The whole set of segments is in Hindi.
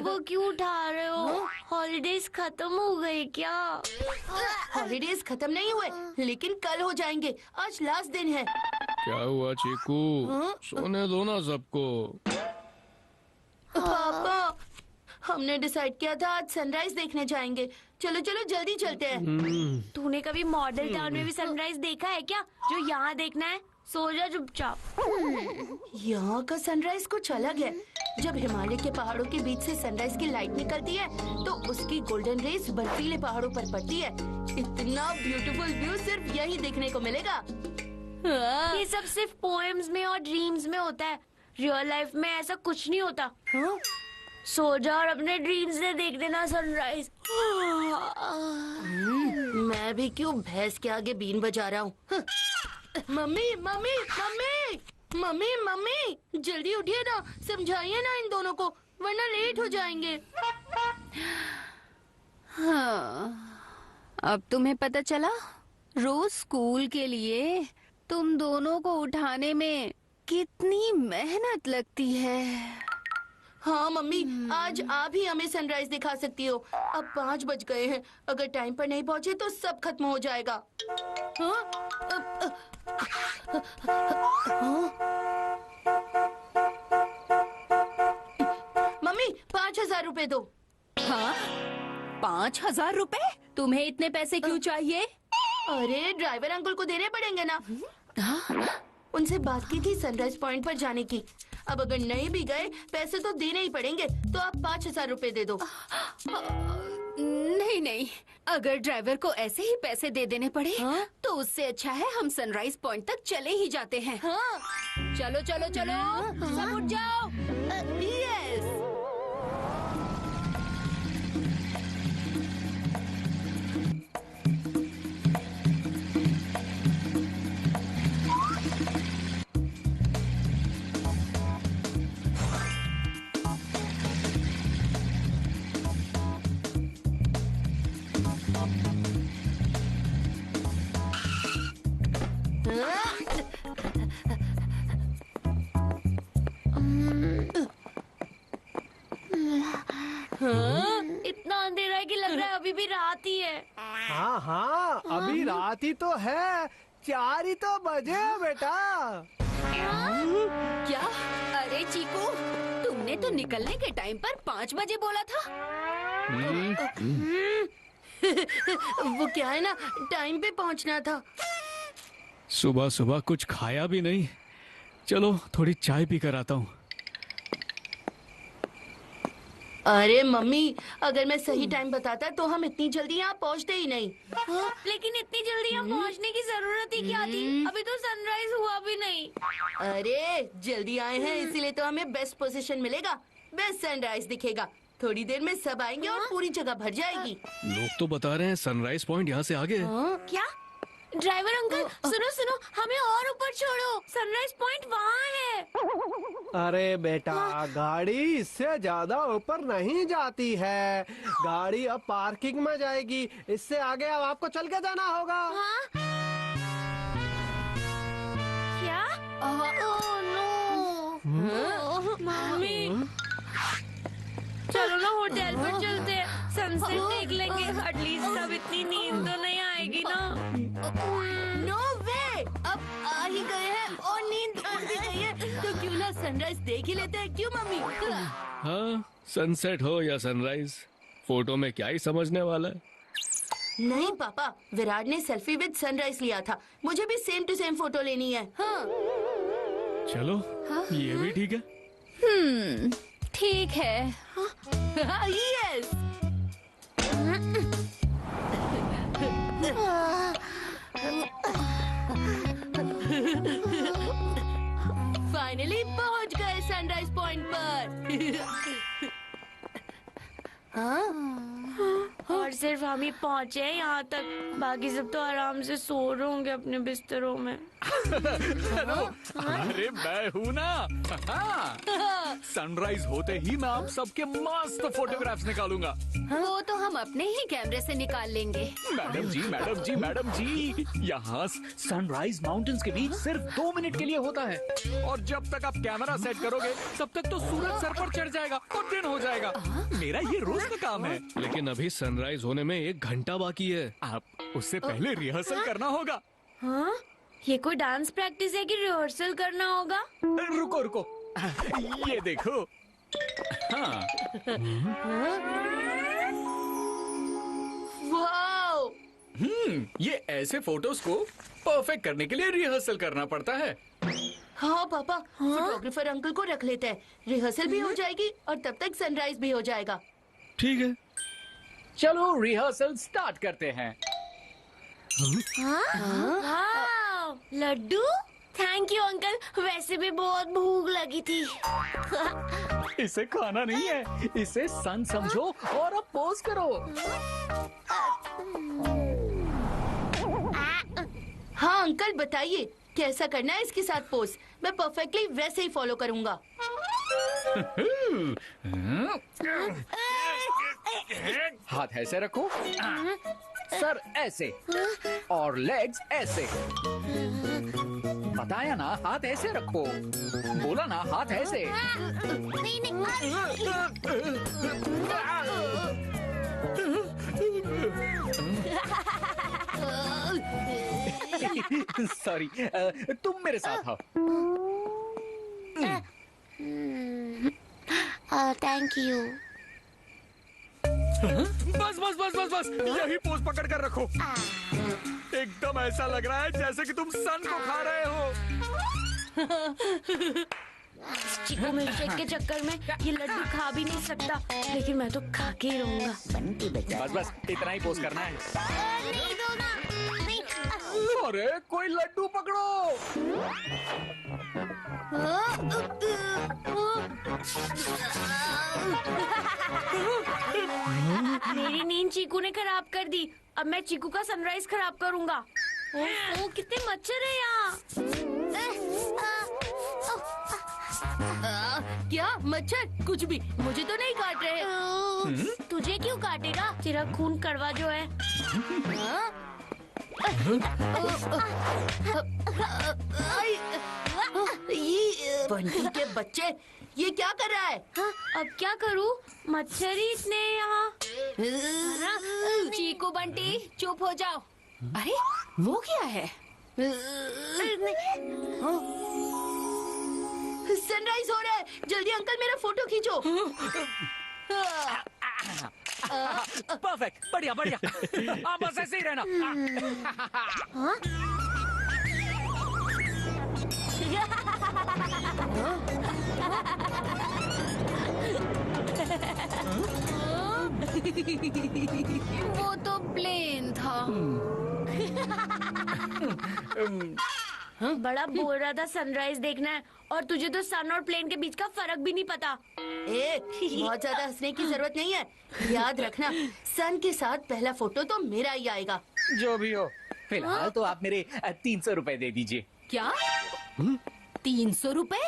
वो क्यों उठा रहे हो? हॉलीडेज खत्म हो गए क्या? हॉलीडेज खत्म नहीं हुए, लेकिन कल हो जाएंगे। आज लास्ट दिन है। क्या हुआ चीकू? सोने दो ना सबको। पापा, हमने डिसाइड किया था आज सनराइज देखने जाएंगे। चलो चलो जल्दी चलते हैं। तूने कभी मॉडल टाउन में भी सनराइज देखा है क्या, जो यहाँ देखना है? सो जा चुपचाप। यहाँ का सनराइज कुछ अलग है। जब हिमालय के पहाड़ों के बीच से सनराइज की लाइट निकलती है तो उसकी गोल्डन रेस बर्फीले पहाड़ों पर पड़ती है। इतना ब्यूटीफुल व्यू सिर्फ यहीं देखने को मिलेगा। ये सब सिर्फ पोएम्स में और ड्रीम्स में होता है। रियल लाइफ में ऐसा कुछ नहीं होता। सो जा और अपने ड्रीम्स से देख देना सनराइज। मैं भी क्यों भैंस के आगे बीन बजा रहा हूँ। Mummy mummy mummy mummy mummy, जल्दी उठिए ना, समझाइए ना इन दोनों को, वरना लेट हो जाएंगे। हाँ, अब तुम्हें पता चला? रोज स्कूल के लिए तुम दोनों को उठाने में कितनी मेहनत लगती है। हाँ मम्मी, आज आप ही हमें सनराइज दिखा सकती हो। अब 5 बज गए हैं, अगर टाइम पर नहीं पहुँचे तो सब खत्म हो जाएगा। हाँ? मम्मी 5,000 रुपए दो। हाँ, 5,000 रुपए? तुम्हें इतने पैसे क्यों चाहिए? अरे ड्राइवर अंकल को देने पड़ेंगे ना। उनसे बात की थी सनराइज पॉइंट पर जाने की। अब अगर नहीं भी गए पैसे तो देने ही पड़ेंगे, तो आप 5,000 रुपए दे दो। नहीं नहीं, अगर ड्राइवर को ऐसे ही पैसे दे देने पड़े तो उससे अच्छा है हम सनराइज पॉइंट तक चले ही जाते हैं। चलो चलो चलो, सब उठ जाओ। यस। इतना अंधेरा है कि लग रहा है अभी भी रात ही है। हाँ हाँ, अभी रात ही तो है, 4 ही तो बजे है बेटा। क्या? अरे चीकू, तुमने तो निकलने के टाइम पर 5 बजे बोला था। वो क्या है ना, टाइम पे पहुंचना था। सुबह सुबह कुछ खाया भी नहीं। चलो थोड़ी चाय पी कर आता हूँ। अरे मम्मी, अगर मैं सही टाइम बताता तो हम इतनी जल्दी यहाँ पहुँचते ही नहीं। लेकिन इतनी जल्दी यहाँ पहुँचने की जरूरत ही क्या थी? अभी तो सनराइज हुआ भी नहीं। अरे जल्दी आए हैं इसीलिए तो हमें बेस्ट पोजीशन मिलेगा, बेस्ट सनराइज दिखेगा। थोड़ी देर में सब आएंगे और पूरी जगह भर जाएगी। लोग तो बता रहे हैं सनराइज पॉइंट यहाँ से आगे है। क्या? ड्राइवर अंकल सुनो सुनो, हमें और ऊपर छोड़ो, सनराइज पॉइंट वहाँ है। अरे बेटा, गाड़ी इससे ज्यादा ऊपर नहीं जाती है। गाड़ी अब पार्किंग में जाएगी, इससे आगे अब आपको चल के जाना होगा। क्या? ओह नो मम्मी, चलो ना होटल पर चलते हैं, सनसेट देख लेंगे। एटलीस्ट अब इतनी नींद तो नहीं आएगी ना। नो वे, अब आ ही गए हैं और नींद उड़ भी गई है, तो क्यों ना सनराइज देख ही लेते हैं, क्यों मम्मी? हाँ, सनसेट हो या सनराइज, फोटो में क्या ही समझने वाला है। नहीं पापा, विराट ने सेल्फी विद सनराइज लिया था, मुझे भी सेम टू सेम फोटो लेनी है। हाँ। चलो ये भी ठीक है। ठीक है। यस। फाइनली पहुंच गए सनराइज पॉइंट पर। हाँ? और सिर्फ हम ही पहुंचे हैं यहाँ तक, बाकी सब तो आराम से सो रहे होंगे अपने बिस्तरों में। अरे मैं हूँ ना। सनराइज होते ही मैं आप सबके मस्त फोटोग्राफ्स निकालूंगा। वो तो हम अपने ही कैमरे से निकाल लेंगे। मैडम जी, मैडम जी, मैडम जी, यहाँ सनराइज माउंटेन्स के बीच सिर्फ 2 मिनट के लिए होता है, और जब तक आप कैमरा सेट करोगे तब तक तो सूरज सर पर चढ़ जाएगा और दिन हो जाएगा। मेरा ये रोज का काम है। लेकिन अभी सनराइज होने में 1 घंटा बाकी है। आप उससे पहले रिहर्सल करना होगा। हाँ, ये कोई डांस प्रैक्टिस है कि रिहर्सल करना होगा? रुको रुको, ये देखो। हाँ, वाओ! ये ऐसे फोटोज को परफेक्ट करने के लिए रिहर्सल करना पड़ता है। हाँ पापा, फोटोग्राफर अंकल को रख लेते हैं, रिहर्सल भी हो जाएगी और तब तक सनराइज भी हो जाएगा। ठीक है, चलो रिहर्सल स्टार्ट करते हैं। वाह, लड्डू, थैंक यू अंकल, वैसे भी बहुत भूख लगी थी। इसे खाना नहीं है, इसे सन समझो और अब पोज करो। हाँ अंकल, बताइए कैसा करना है इसके साथ पोज? मैं परफेक्टली वैसे ही फॉलो करूंगा। हाथ ऐसे रखो, सर ऐसे और लेग्स ऐसे। बताया ना, हाथ ऐसे रखो। बोला ना, हाथ ऐसे। सॉरी, तुम मेरे साथ आओ। Thank you. बस बस बस बस बस, यही पोज पकड़ कर रखो। एकदम ऐसा लग रहा है जैसे कि तुम सन को खा रहे हो। चिकू मिल्कशेक के चक्कर में ये लड्डू खा भी नहीं सकता, लेकिन मैं तो खा के ही रहूंगा। बस बस, इतना ही पोज करना है। अरे कोई लड्डू पकड़ो। मेरी नींद चीकू ने खराब कर दी। अब मैं चीकू का सनराइज खराब करूंगा। ओह, कितने मच्छर है यहाँ। क्या मच्छर? कुछ भी, मुझे तो नहीं काट रहे। तुझे क्यों काटेगा? तेरा खून कड़वा जो है। ये बंटी के बच्चे, ये क्या कर रहा है? हाँ, अब क्या करूँ? मच्छर ही इतने हैं यहाँ। चीकू बंटी, चुप हो जाओ। अरे वो क्या है? सनराइज हो रहा है, जल्दी अंकल मेरा फोटो खींचो। परफेक्ट, बढ़िया बढ़िया। आप बस ऐसे ही रहना। वो तो प्लेन था। बड़ा बोल रहा था सनराइज देखना है, और तुझे तो सन और प्लेन के बीच का फर्क भी नहीं पता। बहुत ज्यादा हंसने की जरूरत नहीं है। याद रखना, सन के साथ पहला फोटो तो मेरा ही आएगा। जो भी हो, फिलहाल तो आप मेरे 300 रुपए दे दीजिए। क्या? 300 रुपए?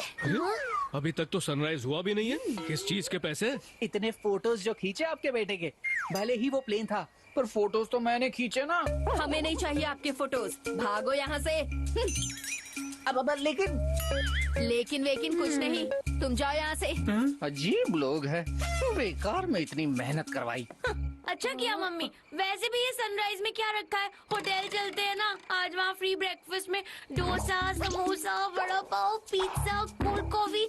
अभी तक तो सनराइज हुआ भी नहीं है, किस चीज के पैसे? इतने फोटोज जो खींचे आपके बेटे के, भले ही वो प्लेन था, पर फोटोज तो मैंने खींचे ना। हमें नहीं चाहिए आपके फोटोज, भागो यहाँ से। अब लेकिन वेकिन कुछ नहीं, तुम जाओ यहाँ से। अजीब लोग हैं, बेकार में इतनी मेहनत करवाई। अच्छा किया मम्मी। वैसे भी ये सनराइज में क्या रखा है, होटल चलते हैं ना, आज वहाँ फ्री ब्रेकफास्ट में dosa, samosa, vada pav, pizza, cold coffee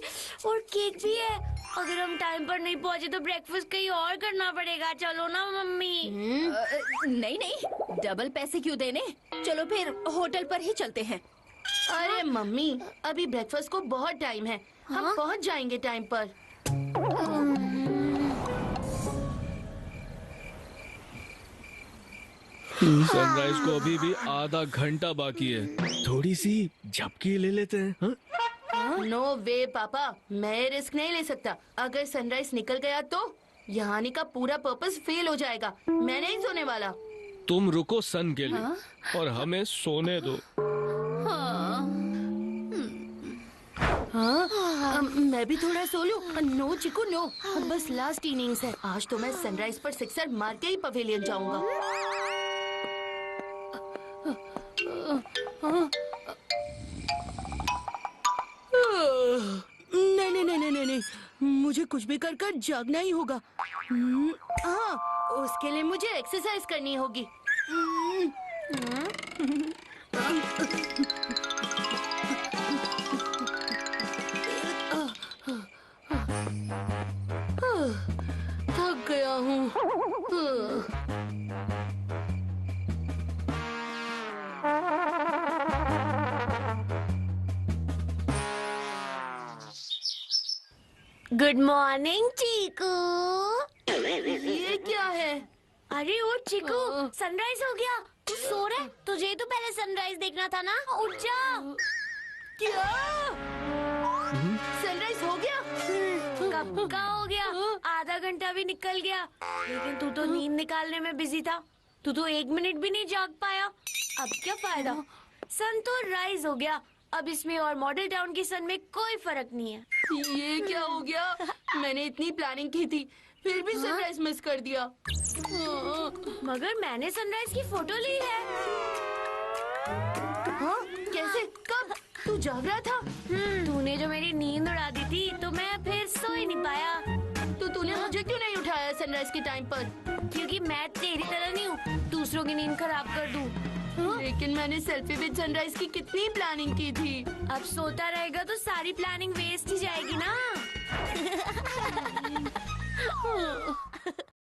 और केक भी है। अगर हम टाइम पर नहीं पहुँचे तो ब्रेकफास्ट कहीं और करना पड़ेगा। चलो ना मम्मी। नहीं नहीं, डबल पैसे क्यों देने? चलो फिर होटल पर ही चलते हैं। अरे मम्मी, अभी ब्रेकफास्ट को बहुत टाइम है, हम पहुंच जाएंगे टाइम पर। सनराइज को अभी भी आधा घंटा बाकी है, थोड़ी सी झपकी ले लेते हैं। हाँ? नो वे पापा, मैं रिस्क नहीं ले सकता। अगर सनराइज निकल गया तो यहाँ आने का पूरा पर्पस फेल हो जाएगा। मैं नहीं सोने वाला। तुम रुको सन के लिए और हमें सोने दो। मैं भी थोड़ा सो लूं। नो चिकू नो, बस लास्ट इनिंग्स है। आज तो मैं सनराइज पर सिक्सर मार के ही पवेलियन जाऊंगा। नहीं नहीं नहीं नहीं नहीं, मुझे कुछ भी कर कर जागना ही होगा। हाँ, उसके लिए मुझे एक्सरसाइज करनी होगी। थक गया हूँ। गुड मॉर्निंग चीकू। ये क्या है? अरे ओ चीकू, सनराइज हो गया। तू सो रहा है? तुझे तो पहले सनराइज देखना था ना। उठ जा। क्या सनराइज हो गया? कब का हो गया? आधा घंटा भी निकल गया, लेकिन तू तो नींद निकालने में बिजी था। तू तो 1 मिनट भी नहीं जाग पाया। अब क्या फायदा? सन तो राइज हो गया। अब इसमें और मॉडल टाउन की सन में कोई फर्क नहीं है। ये क्या हो गया? मैंने इतनी प्लानिंग की थी, फिर भी सनराइज मिस कर दिया। मगर मैंने सनराइज की फोटो ली है। हाँ? कैसे? कब? तू जाग रहा था? तूने जो मेरी नींद उड़ा दी थी, तो मैं फिर सो ही नहीं पाया। तो तूने मुझे क्यों नहीं उठाया सनराइज के टाइम पर? क्योंकि मैं तेरी तरह नहीं हूँ, दूसरों की नींद खराब कर दूँ। लेकिन मैंने सेल्फी विद सनराइज की कितनी प्लानिंग की थी। अब सोता रहेगा तो सारी प्लानिंग वेस्ट ही जाएगी ना।